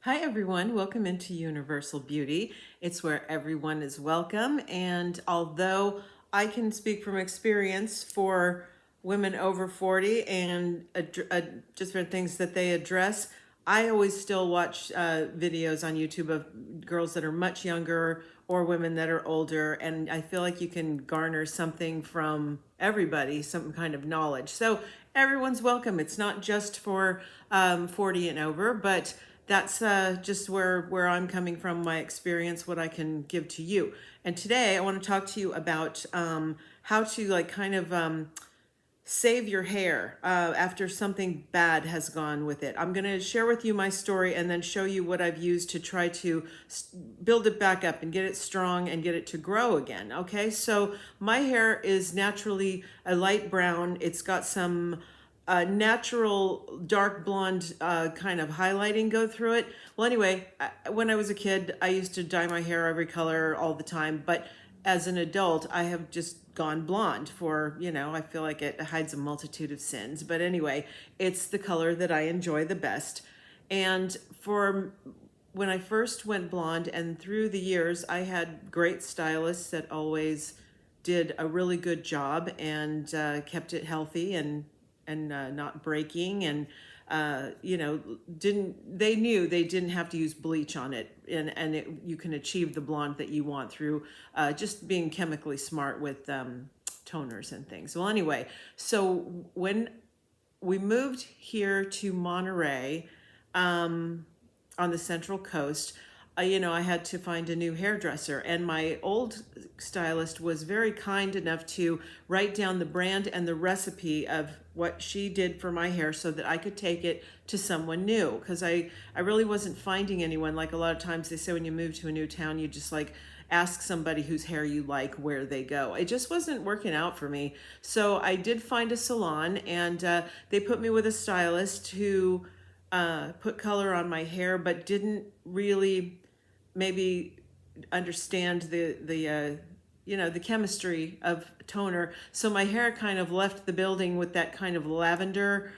Hi everyone, welcome into Universal Beauty. It's where everyone is welcome, and although I can speak from experience for women over 40 and different things that they address, I always still watch videos on YouTube of girls that are much younger or women that are older, and I feel like you can garner something from everybody, some kind of knowledge. So everyone's welcome. It's not just for 40 and over, but that's just where I'm coming from, my experience, what I can give to you. And today I want to talk to you about how to save your hair after something bad has gone with it. I'm going to share with you my story and then show you what I've used to try to build it back up and get it strong and get it to grow again. Okay, so my hair is naturally a light brown. It's got some natural dark blonde kind of highlighting go through it. Well, anyway, when I was a kid, I used to dye my hair every color all the time, but as an adult, I have just gone blonde for, I feel like it hides a multitude of sins. But anyway, it's the color that I enjoy the best. And for when I first went blonde and through the years, I had great stylists that always did a really good job and kept it healthy and not breaking, and they knew they didn't have to use bleach on it, and you can achieve the blonde that you want through just being chemically smart with toners and things. Well, anyway, so when we moved here to Monterey, on the Central Coast, I had to find a new hairdresser, and my old stylist was very kind enough to write down the brand and the recipe of what she did for my hair so that I could take it to someone new, because I really wasn't finding anyone. Like a lot of times they say when you move to a new town, you just like ask somebody whose hair you like where they go. It just wasn't working out for me. So I did find a salon, and they put me with a stylist who put color on my hair, but didn't really maybe understand the chemistry of toner. So my hair kind of left the building with that kind of lavender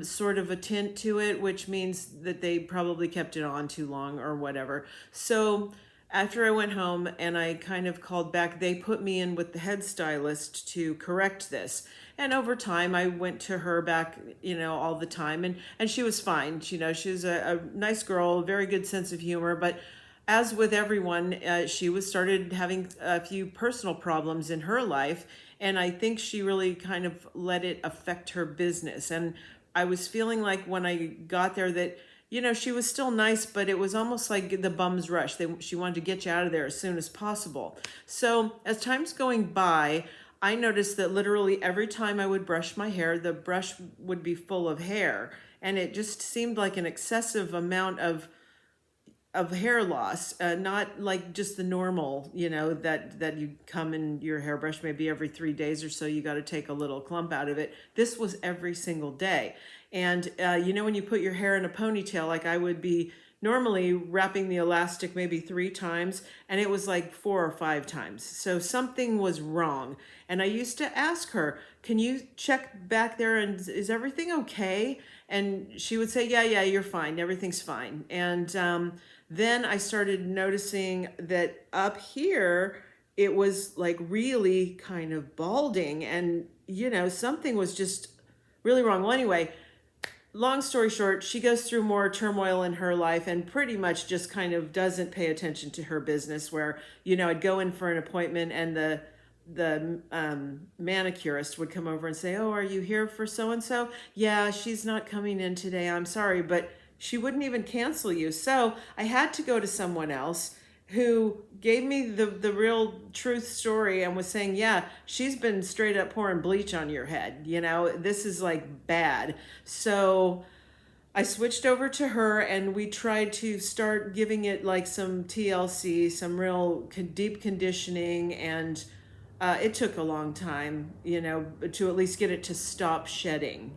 sort of a tint to it, which means that they probably kept it on too long or whatever. So after I went home and I kind of called back, they put me in with the head stylist to correct this. And over time, I went to her back, all the time, and she was fine. She was a nice girl, very good sense of humor, but as with everyone, she was started having a few personal problems in her life, and I think she really kind of let it affect her business. And I was feeling like when I got there that, she was still nice, but it was almost like the bum's rush. She wanted to get you out of there as soon as possible. So as time's going by, I noticed that literally every time I would brush my hair, the brush would be full of hair, and it just seemed like an excessive amount of hair loss, not like just the normal, that you come in your hairbrush maybe every 3 days or so, you got to take a little clump out of it. This was every single day. And, when you put your hair in a ponytail, like I would be normally wrapping the elastic maybe 3 times, and it was like 4 or 5 times. So something was wrong. And I used to ask her, can you check back there and is everything okay? And she would say, yeah, you're fine. Everything's fine. And then I started noticing that up here, it was like really kind of balding, and, something was just really wrong. Well, anyway, long story short, she goes through more turmoil in her life and pretty much just kind of doesn't pay attention to her business, where, I'd go in for an appointment and the manicurist would come over and say, oh, are you here for so-and-so? Yeah, she's not coming in today. I'm sorry, but she wouldn't even cancel you. So I had to go to someone else who gave me the real truth story and was saying, yeah, she's been straight up pouring bleach on your head. This is like bad. So I switched over to her and we tried to start giving it like some TLC, some real deep conditioning, and it took a long time, to at least get it to stop shedding,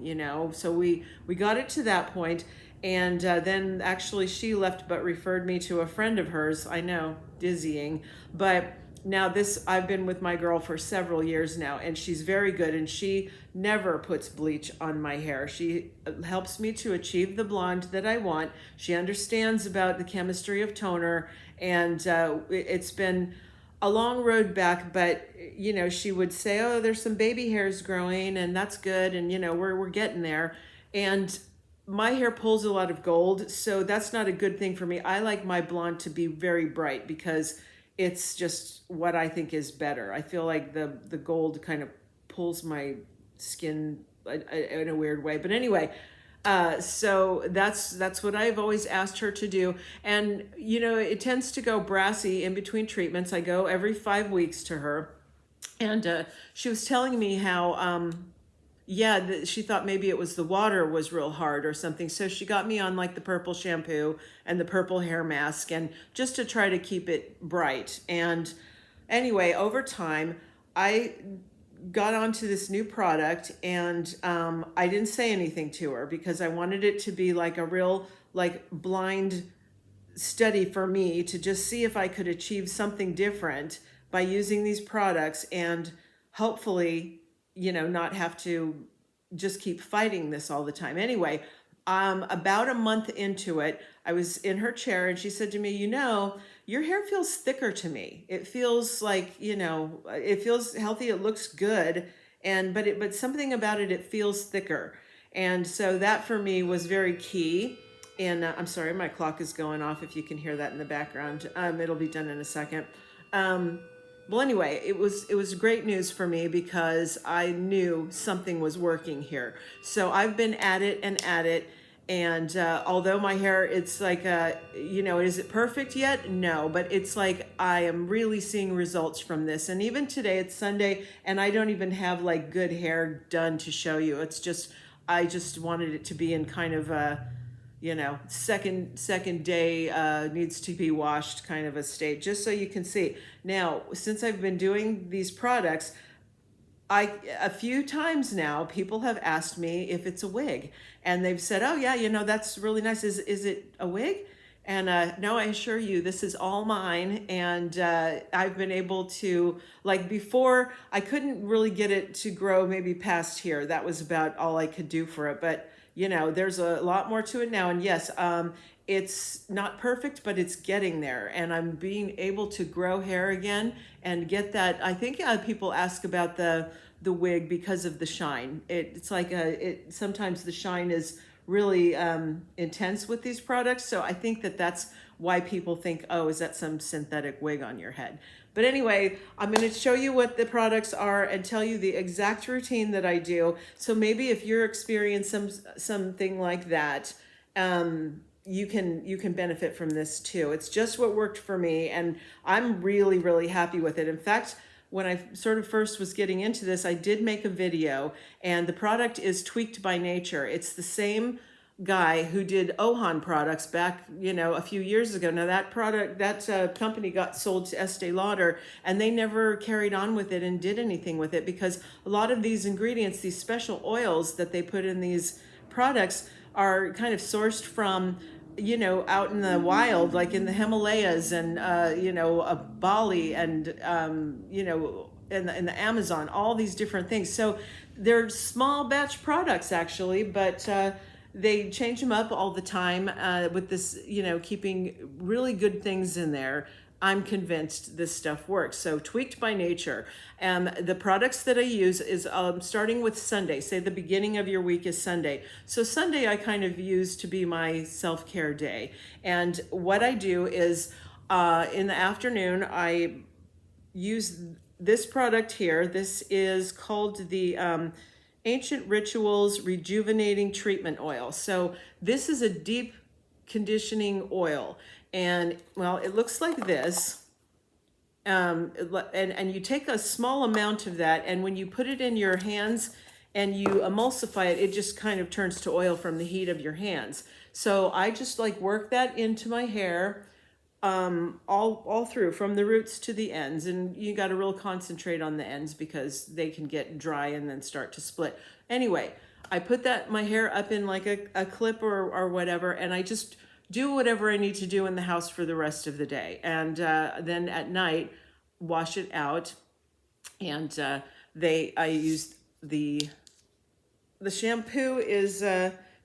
So we got it to that point. And then actually she left but referred me to a friend of hers. I know, dizzying. But Now this, I've been with my girl for several years now, and she's very good, and she never puts bleach on my hair. She helps me to achieve the blonde that I want. She understands about the chemistry of toner, and it's been a long road back, but you know, she would say, oh, there's some baby hairs growing, and that's good, and you know, we're getting there. And my hair pulls a lot of gold, so that's not a good thing for me. I like my blonde to be very bright because it's just what I think is better. I feel like the gold kind of pulls my skin in a weird way. But anyway, so that's what I've always asked her to do. And you know, it tends to go brassy in between treatments. I go every 5 weeks to her, and she was telling me how yeah, she thought maybe it was the water was real hard or something. So she got me on like the purple shampoo and the purple hair mask, and just to try to keep it bright. And anyway, over time, I got onto this new product, and I didn't say anything to her because I wanted it to be like a real like blind study for me to just see if I could achieve something different by using these products, and hopefully, you know, not have to just keep fighting this all the time. Anyway, about a month into it, I was in her chair and she said to me, you know, your hair feels thicker to me. It feels like, you know, it feels healthy. It looks good. And, but something about it, it feels thicker. And so that for me was very key. And I'm sorry, my clock is going off if you can hear that in the background. It'll be done in a second. Well, anyway, it was great news for me because I knew something was working here. So I've been at it and at it. And although my hair, it's like, you know, is it perfect yet? No, but it's like I am really seeing results from this. And even today, it's Sunday, and I don't even have like good hair done to show you. It's just, I just wanted it to be in kind of a, you know, second day needs to be washed kind of a state, just so you can see. Now, since I've been doing these products, a few times now, people have asked me if it's a wig, and they've said, oh yeah, you know, that's really nice. Is it a wig? And no, I assure you, this is all mine. And I've been able to, like before, I couldn't really get it to grow maybe past here. That was about all I could do for it. But you know, there's a lot more to it now. And yes, it's not perfect, but it's getting there. And I'm being able to grow hair again and get that. I think people ask about the wig because of the shine. It's like sometimes the shine is really intense with these products. So I think that's why people think, oh, is that some synthetic wig on your head? But anyway, I'm going to show you what the products are and tell you the exact routine that I do. So maybe if you're experiencing something like that, you can benefit from this too. It's just what worked for me, and I'm really, really happy with it. In fact, when I sort of first was getting into this, I did make a video, and the product is Tweaked by Nature. It's the same guy who did Ohan products back, you know, a few years ago. Now that product, that company got sold to Estee Lauder, and they never carried on with it and did anything with it because a lot of these ingredients, these special oils that they put in these products are kind of sourced from, you know, out in the wild, like in the Himalayas and, you know, Bali and, you know, in the Amazon, all these different things. So they're small batch products actually, but they change them up all the time with this, you know, keeping really good things in there. I'm convinced this stuff works. So Tweaked by Nature. The products that I use is starting with Sunday. Say the beginning of your week is Sunday. So Sunday I kind of use to be my self-care day. And what I do is in the afternoon, I use this product here. This is called the Ancient Rituals Rejuvenating Treatment Oil. So this is a deep conditioning oil. And well, it looks like this. And you take a small amount of that, and when you put it in your hands and you emulsify it, it just kind of turns to oil from the heat of your hands. So I just like work that into my hair all through, from the roots to the ends. And you got to real concentrate on the ends because they can get dry and then start to split. Anyway, I put my hair up in like a clip or whatever, and I just do whatever I need to do in the house for the rest of the day. And then at night, wash it out, and I use the shampoo is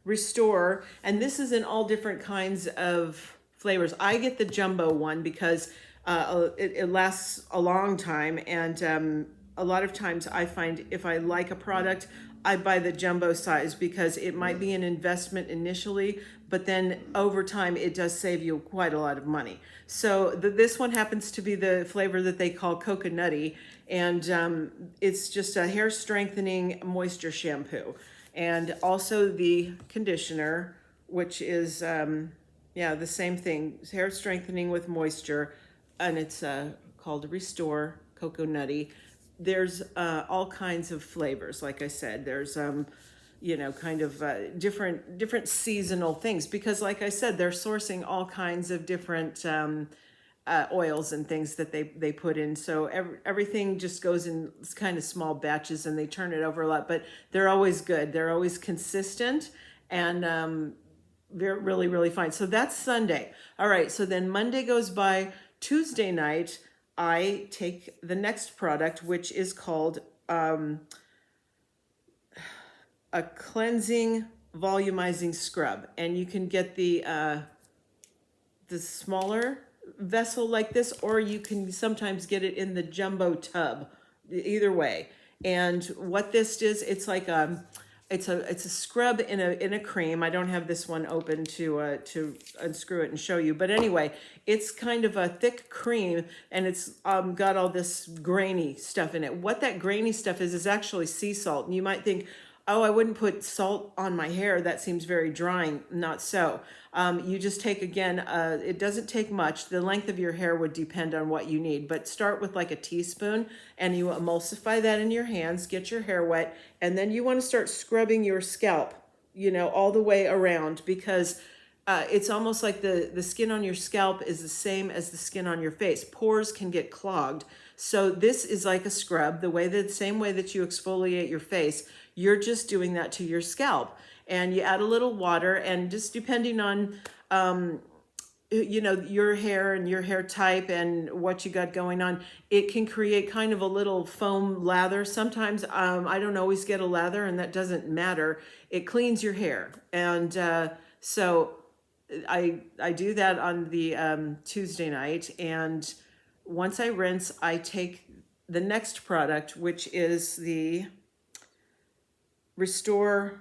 Restore, and this is in all different kinds of flavors. I get the jumbo one because it lasts a long time, and a lot of times I find if I like a product, I buy the jumbo size because it might be an investment initially, but then over time it does save you quite a lot of money. So this one happens to be the flavor that they call coconutty, and it's just a hair strengthening moisture shampoo. And also the conditioner, which is, the same thing, hair strengthening with moisture, and it's called Restore Coconutty. There's all kinds of flavors, like I said. There's, kind of different seasonal things, because like I said, they're sourcing all kinds of different oils and things that they put in. So everything just goes in kind of small batches, and they turn it over a lot, but they're always good. They're always consistent, and they're really, really fine. So that's Sunday. All right. So then Monday goes by. Tuesday night, I take the next product, which is called a cleansing volumizing scrub. And you can get the smaller vessel like this, or you can sometimes get it in the jumbo tub, either way. And what this is, it's like it's a scrub in a cream. I don't have this one open to unscrew it and show you, but anyway, it's kind of a thick cream, and it's got all this grainy stuff in it. What that grainy stuff is actually sea salt. And you might think, oh, I wouldn't put salt on my hair. That seems very drying. Not so. You just take, again, it doesn't take much. The length of your hair would depend on what you need, but start with like a teaspoon, and you emulsify that in your hands, get your hair wet, and then you want to start scrubbing your scalp, all the way around, because it's almost like the skin on your scalp is the same as the skin on your face. Pores can get clogged. So this is like a scrub, the same way that you exfoliate your face. You're just doing that to your scalp, and you add a little water, and just depending on your hair and your hair type and what you got going on, it can create kind of a little foam lather. Sometimes I don't always get a lather, and that doesn't matter. It cleans your hair, and so I do that on the Tuesday night, and once I rinse, I take the next product, which is the Restore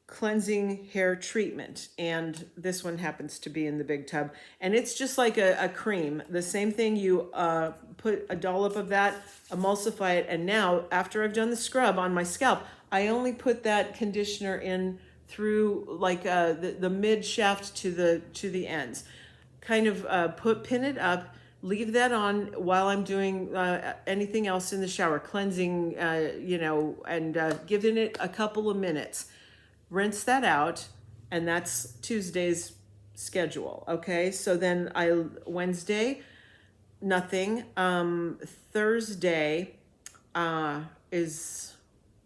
Cleansing Hair Treatment, and this one happens to be in the big tub, and it's just like a cream. The same thing, you put a dollop of that, emulsify it, and now after I've done the scrub on my scalp, I only put that conditioner in through like the mid shaft to the ends. Kind of pin it up, leave that on while I'm doing anything else in the shower, cleansing, and giving it a couple of minutes. Rinse that out, and that's Tuesday's schedule. Okay, so then Wednesday, nothing. Thursday is,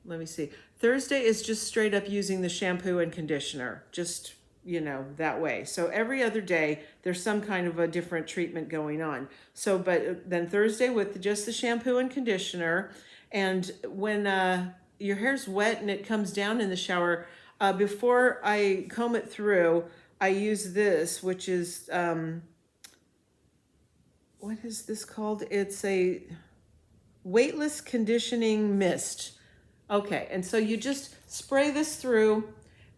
let me see. Thursday is just straight up using the shampoo and conditioner, just that way. So every other day there's some kind of a different treatment going on. So, but then Thursday with just the shampoo and conditioner. And when your hair's wet and it comes down in the shower, before I comb it through, I use this, which is, what is this called? It's a Weightless conditioning mist. Okay, and so you just spray this through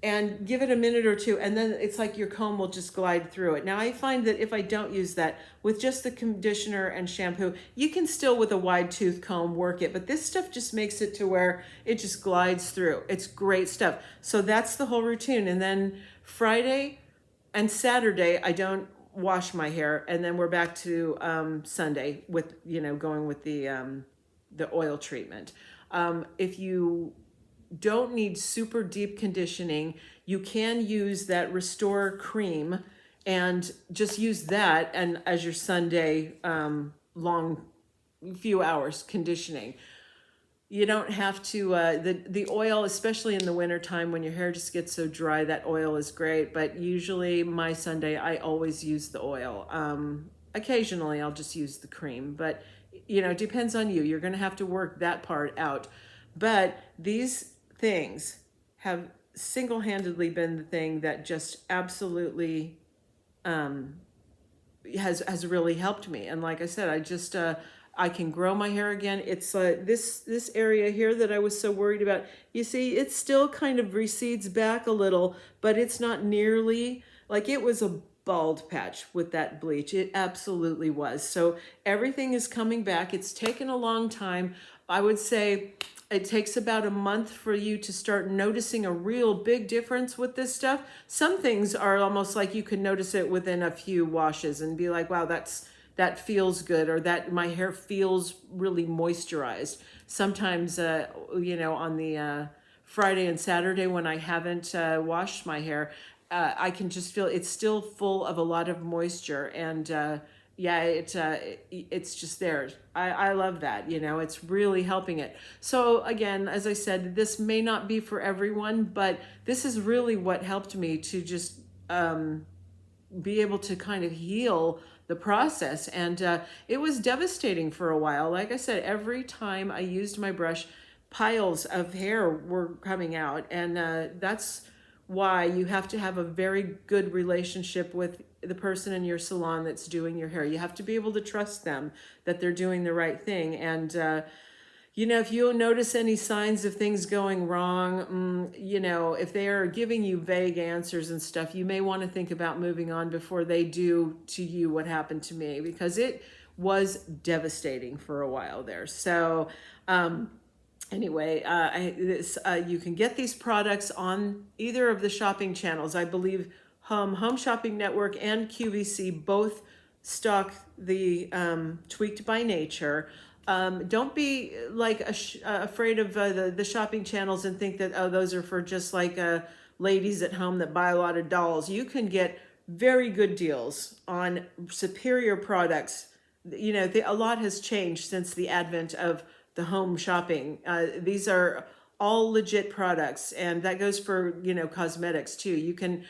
and give it a minute or two, and then it's like your comb will just glide through it. Now I find that if I don't use that, with just the conditioner and shampoo, you can still with a wide tooth comb work it, but this stuff just makes it to where it just glides through. It's great stuff. So that's the whole routine. And then Friday and Saturday, I don't wash my hair, and then we're back to Sunday with, going with the oil treatment. If you don't need super deep conditioning, you can use that Restore cream and just use that and as your Sunday long few hours conditioning. You don't have to, the oil, especially in the winter time when your hair just gets so dry, that oil is great. But usually my Sunday, I always use the oil. Occasionally I'll just use the cream, but it depends on you. You're going to have to work that part out. But these things have single-handedly been the thing that just absolutely has really helped me. And like I said, I can grow my hair again. It's this area here that I was so worried about. You see, it still kind of recedes back a little, but it's not nearly like it was a bald patch with that bleach. It absolutely was. So everything is coming back. It's taken a long time. I would say it takes about a month for you to start noticing a real big difference with this stuff. Some things are almost like you can notice it within a few washes and be like, wow, that feels good, or that my hair feels really moisturized. Sometimes, on the Friday and Saturday when I haven't washed my hair, I can just feel it's still full of a lot of moisture, and it's just there. I love that. It's really helping it. So again, as I said, this may not be for everyone, but this is really what helped me to just be able to kind of heal the process. And it was devastating for a while. Like I said, every time I used my brush, piles of hair were coming out, and that's why you have to have a very good relationship with the person in your salon that's doing your hair. You have to be able to trust them that they're doing the right thing. And if you notice any signs of things going wrong, if they are giving you vague answers and stuff, you may want to think about moving on before they do to you what happened to me, because it was devastating for a while there. So anyway, you can get these products on either of the shopping channels. I believe Home Shopping Network and QVC both stock the Tweaked by Nature. Don't be afraid of the shopping channels and think that, oh, those are for just ladies at home that buy a lot of dolls. You can get very good deals on superior products. A lot has changed since the advent of the home shopping. These are all legit products, and that goes for cosmetics too. You can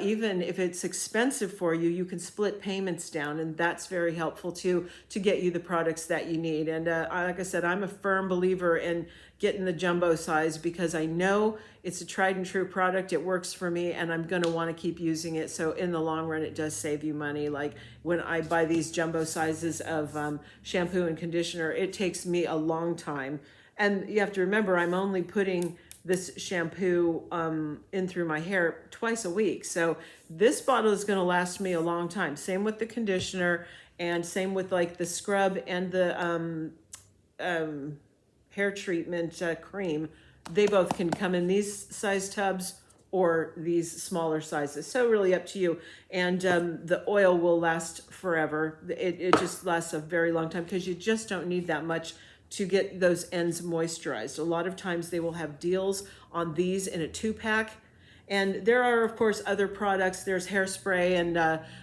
even if it's expensive for you, you can split payments down, and that's very helpful too, to get you the products that you need. And like I said, I'm a firm believer in getting the jumbo size, because I know it's a tried and true product. It works for me, and I'm going to want to keep using it. So in the long run, it does save you money. Like when I buy these jumbo sizes of shampoo and conditioner, it takes me a long time. And you have to remember, I'm only putting this shampoo in through my hair twice a week. So this bottle is going to last me a long time. Same with the conditioner, and same with the scrub and the hair treatment cream. They both can come in these size tubs or these smaller sizes. So really up to you. And the oil will last forever. It just lasts a very long time, because you just don't need that much to get those ends moisturized. A lot of times they will have deals on these in a 2-pack. And there are, of course, other products. There's hairspray and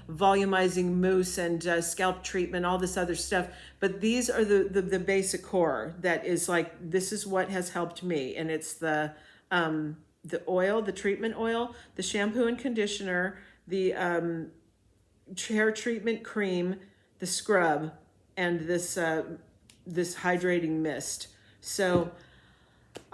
volumizing mousse and scalp treatment, all this other stuff. But these are the basic core that is this is what has helped me. And it's the oil, the treatment oil, the shampoo and conditioner, the hair treatment cream, the scrub, and this hydrating mist. So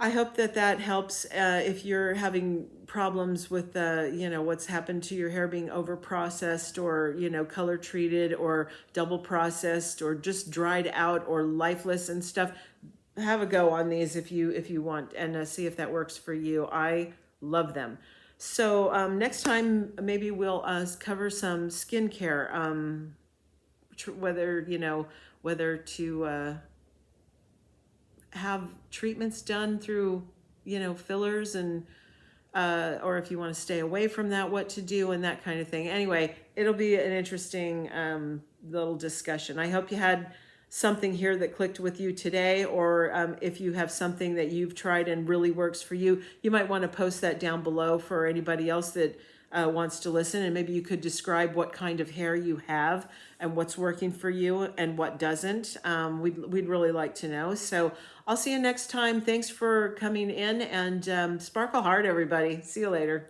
I hope that helps if you're having problems with what's happened to your hair being over processed, or color treated, or double processed, or just dried out, or lifeless and stuff. Have a go on these if you want, and see if that works for you. I love them. So next time maybe we'll cover some skincare, whether to have treatments done through fillers, and or if you want to stay away from that, what to do, and that kind of thing. Anyway, it'll be an interesting little discussion. I hope you had something here that clicked with you today, or if you have something that you've tried and really works for you, you might want to post that down below for anybody else that wants to listen. And maybe you could describe what kind of hair you have and what's working for you and what doesn't. We'd really like to know. So I'll see you next time. Thanks for coming in, and sparkle hard, everybody. See you later.